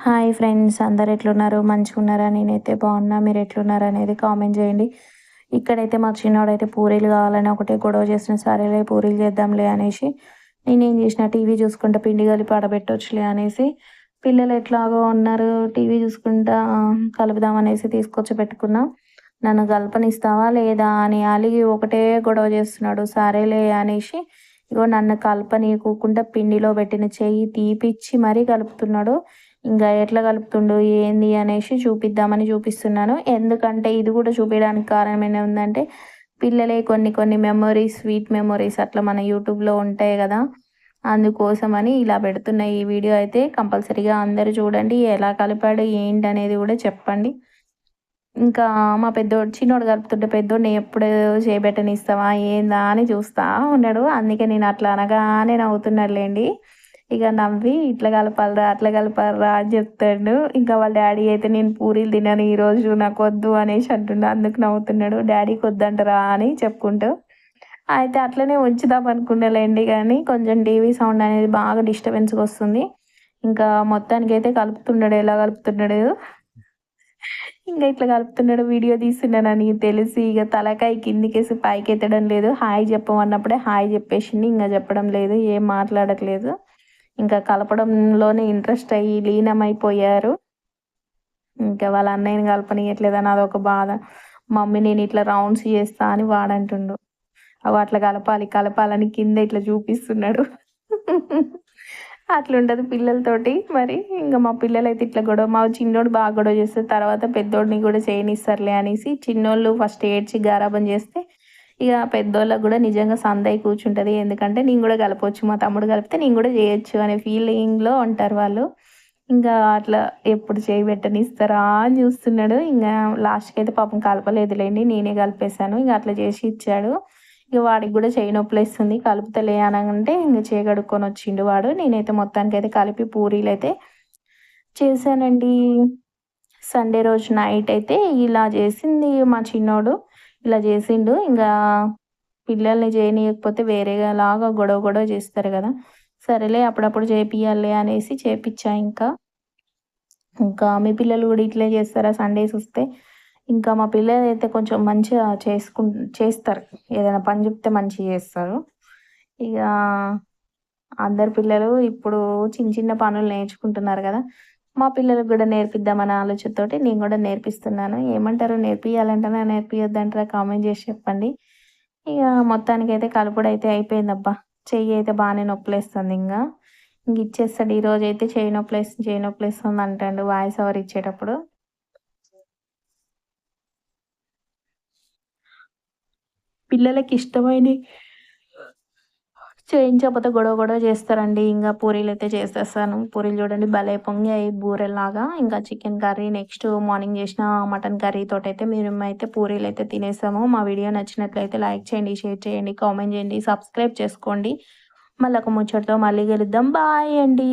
Hi friends, అందరు ఎట్లున్నారు? మంచిగున్నారా? నేనైతే బాగున్నా. మీరు ఎట్లున్నారు అనేది కామెంట్ చేయండి. ఇక్కడైతే మా చిన్నోడైతే పూరీలు కావాలని ఒకటే గొడవ చేసిన, సరేలే పూరీలు చేద్దాంలే అనేసి నేనేం చేసిన, టీవీ చూసుకుంటా పిండి కలిపి ఆడబెట్టొచ్చులే అనేసి, పిల్లలు ఎట్లాగో ఉన్నారు టీవీ చూసుకుంటా కలుపుదాం అనేసి తీసుకొచ్చి పెట్టుకున్నా. నన్ను కలపనిస్తావా లేదా అని అలిగి ఒకటే గొడవ చేస్తున్నాడు. సరేలే అనేసి ఇగో నన్ను కలపనీయకుండా పిండిలో పెట్టిన చెయ్యి తీపిచ్చి మరీ కలుపుతున్నాడు. ఇంకా ఎట్లా కలుపుతుండు ఏంది అనేసి చూపిద్దామని చూపిస్తున్నాను. ఎందుకంటే ఇది కూడా చూపించడానికి కారణం ఏముందంటే, పిల్లలే కొన్ని కొన్ని మెమొరీస్, స్వీట్ మెమొరీస్ అట్లా మన యూట్యూబ్లో ఉంటాయి కదా, అందుకోసమని ఇలా పెడుతున్న ఈ వీడియో అయితే కంపల్సరీగా అందరూ చూడండి. ఎలా కలిపాడు ఏంటి అనేది కూడా చెప్పండి. ఇంకా మా పెద్దోడు చిన్నోడు కలుపుతుంటే పెద్దోడిని ఎప్పుడు చేయబెట్టనిస్తావా ఏందా అని చూస్తా ఉన్నాడు. అందుకే నేను అట్లా అనగానే నవ్వుతున్నాడులేండి. ఇక నవ్వి ఇట్లా కలపాలిరా అట్లా కలపాలిరా అని చెప్తాడు. ఇంకా వాళ్ళ డాడీ అయితే నేను పూరీలు తినను ఈరోజు నాకు వద్దు అనేసి అంటుండు. అందుకు నవ్వుతున్నాడు. డాడీకి వద్దంటరా అని చెప్పుకుంటూ అయితే అట్లనే ఉంచుదాం అనుకున్నాలేండి, కానీ కొంచెం టీవీ సౌండ్ అనేది బాగా డిస్టర్బెన్స్గా వస్తుంది. ఇంకా మొత్తానికైతే కలుపుతున్నాడు. ఎలా కలుపుతున్నాడు, ఇంకా ఇట్లా కలుపుతున్నాడు. వీడియో తీస్తున్నానని తెలిసి ఇక తలకాయ కిందికేసి పైకి ఎత్తడం లేదు. హాయ్ చెప్పమన్నప్పుడే హాయ్ చెప్పేసింది. ఇంకా చెప్పడం లేదు, ఏం మాట్లాడట్లేదు. ఇంకా కలపడంలోనే ఇంట్రెస్ట్ అయ్యి లీనమైపోయారు. ఇంకా వాళ్ళ అన్నయ్యని కలపనీయట్లేదని అదొక బాధ. మమ్మీ నేను ఇట్లా రౌండ్స్ చేస్తా అని వాడంటుండు. అవి అట్లా కలపాలి కలపాలని కింద ఇట్లా చూపిస్తున్నాడు. అట్లుంటది పిల్లలతోటి. మరి ఇంకా మా పిల్లలైతే ఇట్లా గొడవ, మా చిన్నోడు బాగా గొడవ చేస్తారు. తర్వాత పెద్దోడిని కూడా చేయనిస్తారులే అనేసి చిన్నోళ్ళు ఫస్ట్ ఏడ్చి గారాబం చేస్తే ఇక పెద్దోళ్ళకి కూడా నిజంగా సందయి కూర్చుంటుంది. ఎందుకంటే నేను కూడా కలపవచ్చు, మా తమ్ముడు కలిపితే నేను కూడా చేయొచ్చు అనే ఫీలింగ్లో ఉంటారు వాళ్ళు. ఇంకా అట్లా ఎప్పుడు చేయి పెట్టనిస్తారా అని చూస్తున్నాడు. ఇంకా లాస్ట్కి అయితే పాపం కలపలేదులేండి, నేనే కలిపేశాను. ఇంకా అట్లా చేసి ఇచ్చాడు. ఇక వాడికి కూడా చేయి నొప్పులేస్తుంది కలుపుతలే అని అంటే ఇంక చేయి కడుక్కొని వచ్చిండు వాడు. నేనైతే మొత్తానికైతే కలిపి పూరీలు అయితే చేశానండి. సండే రోజు నైట్ అయితే ఇలా చేసింది మా చిన్నోడు. ఇలా చేసిండు. ఇంకా పిల్లల్ని చేయనీయకపోతే వేరేలాగా గొడవ గొడవ చేస్తారు కదా, సరేలే అప్పుడప్పుడు చేపియాలి అనేసి చేపిచ్చా. ఇంకా ఇంకా మీ పిల్లలు కూడా ఇట్లే చేస్తారా సండేస్ వస్తే? ఇంకా మా పిల్లలైతే కొంచెం మంచిగా చేస్తారు. ఏదైనా పని చెప్తే మంచిగా చేస్తారు. ఇక అందరు పిల్లలు ఇప్పుడు చిన్న చిన్న పనులు నేర్చుకుంటున్నారు కదా, మా పిల్లలకు కూడా నేర్పిద్దామనే ఆలోచనతోటి నేను కూడా నేర్పిస్తున్నాను. ఏమంటారు, నేర్పియాలంటారా నేర్పియొద్దంటారా కామెంట్ చేసి చెప్పండి. ఇక మొత్తానికైతే కలుపుడైతే అయిపోయిందబ్బా. చెయ్యి అయితే బాగానే నొప్పులేస్తుంది. ఇంక ఇచ్చేస్తాడు. ఈరోజైతే చెయ్యి నొప్పులేస్తుంది అంటాడు వాయిస్ ఓవర్ ఇచ్చేటప్పుడు. పిల్లలకి ఇష్టమైనవి చేయించకపోతే గొడవ గొడవ చేస్తారండి. ఇంకా పూరీలైతే చేసేస్తాను. పూరీలు చూడండి భలే పొంగాయి బూరెల్లాగా. ఇంకా చికెన్ కర్రీ నెక్స్ట్ మార్నింగ్ చేసిన మటన్ కర్రీతోటైతే మేమైతే పూరీలైతే తినేసాము. మా వీడియో నచ్చినట్లయితే లైక్ చేయండి, షేర్ చేయండి, కామెంట్ చేయండి, సబ్స్క్రైబ్ చేసుకోండి. మళ్ళొక ముచ్చటతో మళ్ళీ కలుద్దాం. బాయ్ అండి.